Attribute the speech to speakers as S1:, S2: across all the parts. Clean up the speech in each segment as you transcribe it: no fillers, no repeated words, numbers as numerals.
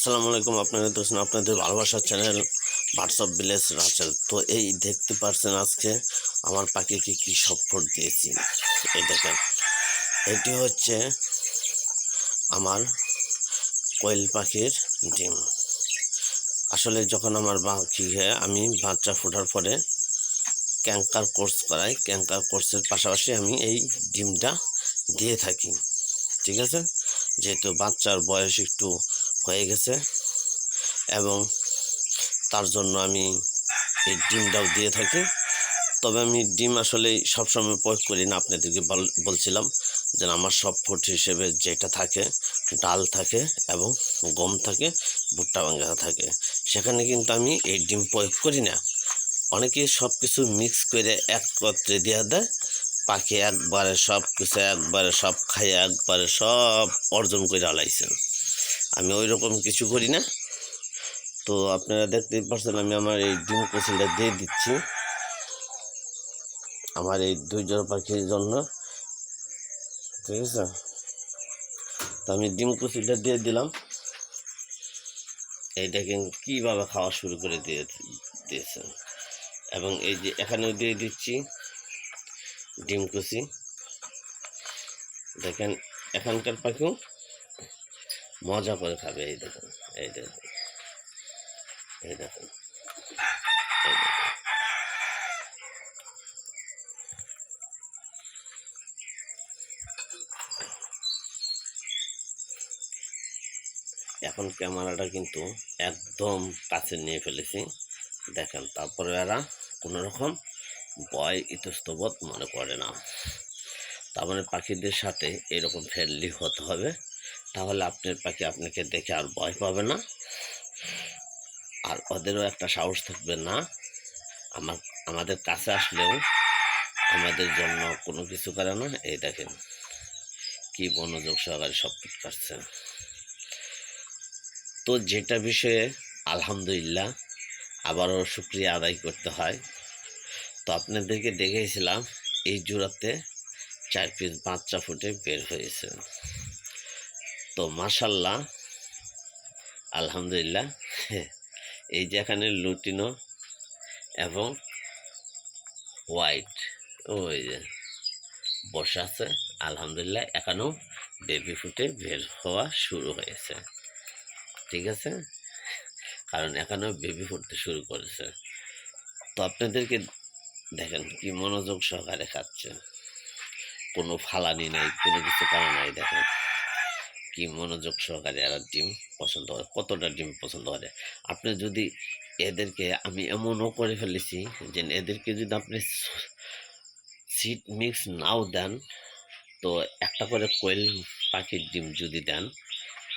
S1: আসসালামু আলাইকুম। আপনারা দেখছেন আপনাদের ভালোবাসার চ্যানেল হোয়াটসঅ্যাপ ভিলেজ রাসেল। তো এই দেখতে পাচ্ছেন আজকে আমার পাখিকে কি সাপোর্ট দিয়েছি। এই দেখেন, এটি হচ্ছে আমার কোয়েল পাখির ডিম। আসলে যখন আমার পাখিকে আমি বাচ্চা ফোটার পরে ক্যাঙ্কার কোর্স করাই, ক্যাঙ্কার কোর্সের পাশাপাশি আমি এই ডিমটা দিয়ে থাকি। ঠিক আছে, যেহেতু বাচ্চার বয়স একটু হয়ে গেছে এবং তার জন্য আমি এই ডিমটাও দিয়ে থাকি। তবে আমি ডিম আসলে সবসময় প্রয়োগ করি না। আপনাদেরকে বলছিলাম যে আমার সব ফুড হিসেবে যেটা থাকে, ডাল থাকে এবং গম থাকে, ভুট্টা ভাঙা থাকে, সেখানে কিন্তু আমি এই ডিম প্রয়োগ করি না। অনেকে সব কিছু মিক্স করে একত্রে দেওয়া দেয়, পাখি একবারে সব কিছু একবারে সব খাইয়ে একবারে সব অর্জন করে আলাইছেন। আমি ওই রকম কিছু করি না। তো আপনারা দেখতেই পাচ্ছেন আমি আমার এই ডিম কুচিটা দিয়ে দিচ্ছি আমার এই 2 জোড়া পাখির জন্য। ঠিক আছে, তো আমি ডিম কুচিটা দিয়ে দিলাম। এই দেখেন কীভাবে খাওয়া শুরু করে দিয়েছে। এবং এই যে এখানেও দিয়ে দিচ্ছি ডিম কুচি। দেখেন এখানকার পাখিও মজা করে খাবে। এই দেখেন, এই দেখেন, এই দেখেন, এই দেখেন। এখন ক্যামেরাটা কিন্তু একদম কাছে নিয়ে ফেলেছি, দেখেন। তারপরে এরা কোনো রকম ভয় ইতস্তবোধ মনে করে না। তার মানে পাখিদের সাথে এরকম ফ্রেন্ডলি হতে হবে, তাহলে আপনার পাখি আপনাকে দেখে আর ভয় পাবে না, আর ওদেরও একটা সাহস থাকবে না আমাদের কাছে আসলেও আমাদের জন্য কোনো কিছু করে না। এই দেখেন কি মনোযোগ সহকারে সব কাটছে। তো যেটা বিষয়ে আলহামদুলিল্লাহ আবারও শুকরিয়া আদায় করতে হয়। তো আপনাদেরকে দেখেছিলাম এই জোড়াতে 4 পিস বাচ্চা ফুটে বের হয়েছে। তো মাশাল্লাহ আলহামদুলিল্লাহ। এই যে এখানে লুটিনো এবং হোয়াইট ওই যে বসে আছে, আলহামদুলিল্লাহ এখানেও বেবি ফুটে বের হওয়া শুরু হয়েছে। ঠিক আছে, কারণ এখানেও বেবি ফুটতে শুরু করেছে। তো আপনাদেরকে দেখেন কি মনোযোগ সহকারে খাচ্ছে, কোনো ফালানি নাই, কোনো কিছু করা নাই। দেখেন কি মনোযোগ সহকারে এরা ডিম পছন্দ করে, কতটা ডিম পছন্দ করে। আপনি যদি এদেরকে আমি এমনও করে ফেলেছি যে এদেরকে যদি আপনি সিড মিক্স নাও দেন, তো একটা করে কোয়েল পাখির ডিম যদি দেন,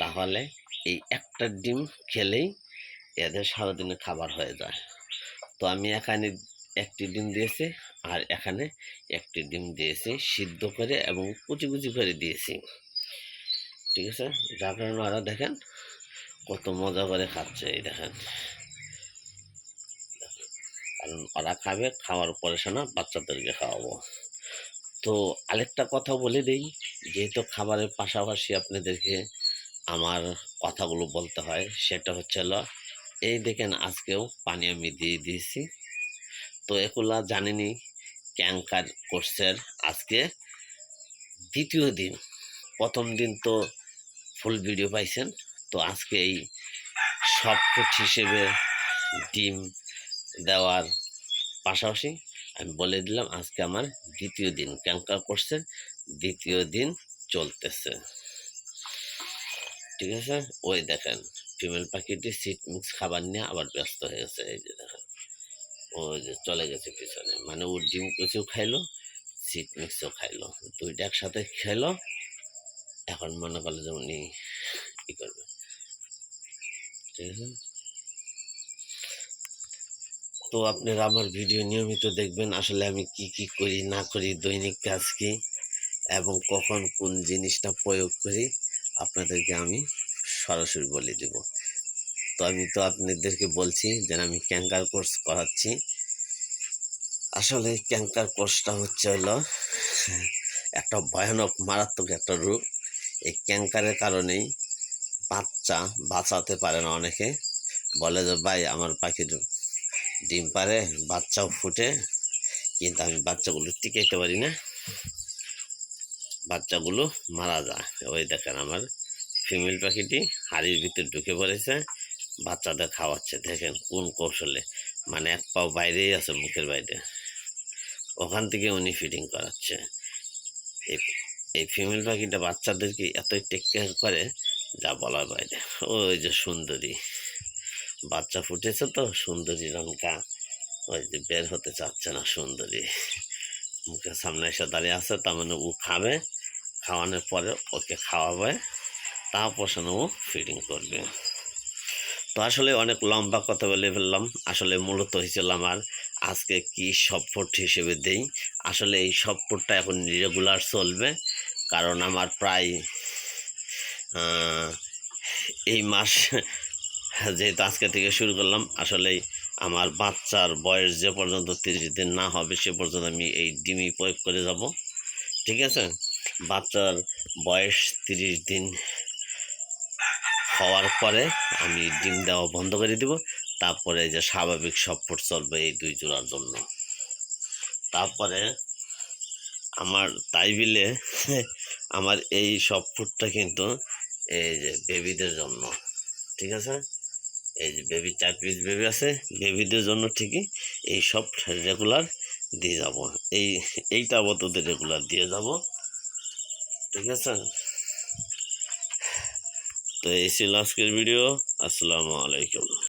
S1: তাহলে এই একটা ডিম খেলেই এদের সারাদিনে খাবার হয়ে যায়। তো আমি এখানে একটি ডিম দিয়েছি আর এখানে একটি ডিম দিয়েছি সিদ্ধ করে এবং কুচি কুচি করে দিয়েছি। ঠিক আছে, যার কারণে ওরা দেখেন কত মজা করে খাচ্ছে। এই দেখেন, কারণ ওরা খাবে, খাওয়ার পরে শোনা বাচ্চাদেরকে খাওয়াবো। তো আরেকটা কথা বলে দেই, যেহেতু খাবারের পাশাপাশি আপনাদেরকে আমার কথাগুলো বলতে হয়, সেটা হচ্ছে হলো এই দেখেন আজকেও পানি আমি দিয়ে দিয়েছি। তো এগুলা জানেনি ক্যাঙ্কার কোর্সের আজকে 2য় দিন। প্রথম দিন তো ফুল ভিডিও পাইছেন, তো আজকে এই সব ফুড হিসেবে ডিম দেওয়ার পাশাপাশি আমি বলে দিলাম আজকে আমার 2য় দিন, ক্যাঙ্কার কোর্সের 2য় দিন চলতেছে। ঠিক আছে, ওই দেখেন ফিমেল পাখিটি সিট মিক্স খাবার নিয়ে আবার ব্যস্ত হয়ে গেছে। এই যে দেখেন ওই যে চলে গেছে পিছনে, মানে ও ডিম কুচিও খাইলো, সিট মিক্সও খাইলো, দুইটা একসাথে খেলো। এখন মনে করলো যে উনি কি করবে। ঠিক আছে, তো আপনারা আমার ভিডিও নিয়মিত দেখবেন। আসলে আমি কি কি করি না করি, দৈনিক কাজ কি এবং কখন কোন জিনিসটা প্রয়োগ করি আপনাদেরকে আমি সরাসরি বলে দেব। তো আমি তো আপনাদেরকে বলছি যে আমি ক্যাঙ্কার কোর্স করাচ্ছি। আসলে ক্যাঙ্কার কোর্সটা হচ্ছে হলো একটা ভয়ানক মারাত্মক একটা রোগ। এই ক্যাঙ্কারের কারণেই বাচ্চা বাঁচাতে পারে না অনেকে, বলে যে ভাই আমার পাখির ডিম পারে, বাচ্চাও ফুটে, কিন্তু আমি বাচ্চাগুলো টিকাইতে পারি না, বাচ্চাগুলো মারা যায়। ওই দেখেন আমার ফিমেল পাখিটি হাড়ির ভিতরে ঢুকে পড়েছে, বাচ্চাদের খাওয়াচ্ছে। দেখেন কোন কৌশলে, মানে এক পাও বাইরেই আছে, মুখের বাইরে, ওখান থেকে উনি ফিডিং করাচ্ছে। এই ফিমেল পাখিটা বাচ্চাদেরকে এতই টেক কেয়ার করে যা বলার বাইরে। ওই যে সুন্দরী বাচ্চা ফুটেছে, তো সুন্দরী রঙ্কা ওই যে বের হতে চাচ্ছে না, সুন্দরী মুখের সামনে এসে দাঁড়িয়ে আছে, তার মানে ও খাবে, খাওয়ানোর পরে ওকে খাওয়াবে, তারপর ও ফিডিং করবে। তো আসলে অনেক লম্বা কথা বলে ফেললাম। আসলে মূলত হয়েছিল আমার আজকে কি সফট হিসেবে দেই। আসলে এই সফটটা এখন রেগুলার চলবে, কারণ আমার প্রায় এই মাস যেহেতু আজকে থেকে শুরু করলাম, আসলেই আমার বাচ্চার বয়স যে পর্যন্ত 30 দিন না হবে সে পর্যন্ত আমি এই ডিমই প্রয়োগ করে যাব। ঠিক আছে, বাচ্চার বয়স 30 দিন হওয়ার পরে আমি ডিম দেওয়া বন্ধ করে দিব। তারপরে যে স্বাভাবিক সফট চলবে এই 2 জোড়ার জন্য। তারপরে আমার তাই বিলে আমার এই সফটটা কিন্তু এই যে বেবিদের জন্য, ঠিক আছে, এই যে বেবি 4 পিস বেবি আছে, বেবিদের জন্য ঠিকই এই সব রেগুলার দিয়ে যাব। এইটা আপাতত রেগুলার দিয়ে যাব, ঠিক আছে। তো এই ছিল আজকের ভিডিও। আসসালামু আলাইকুম।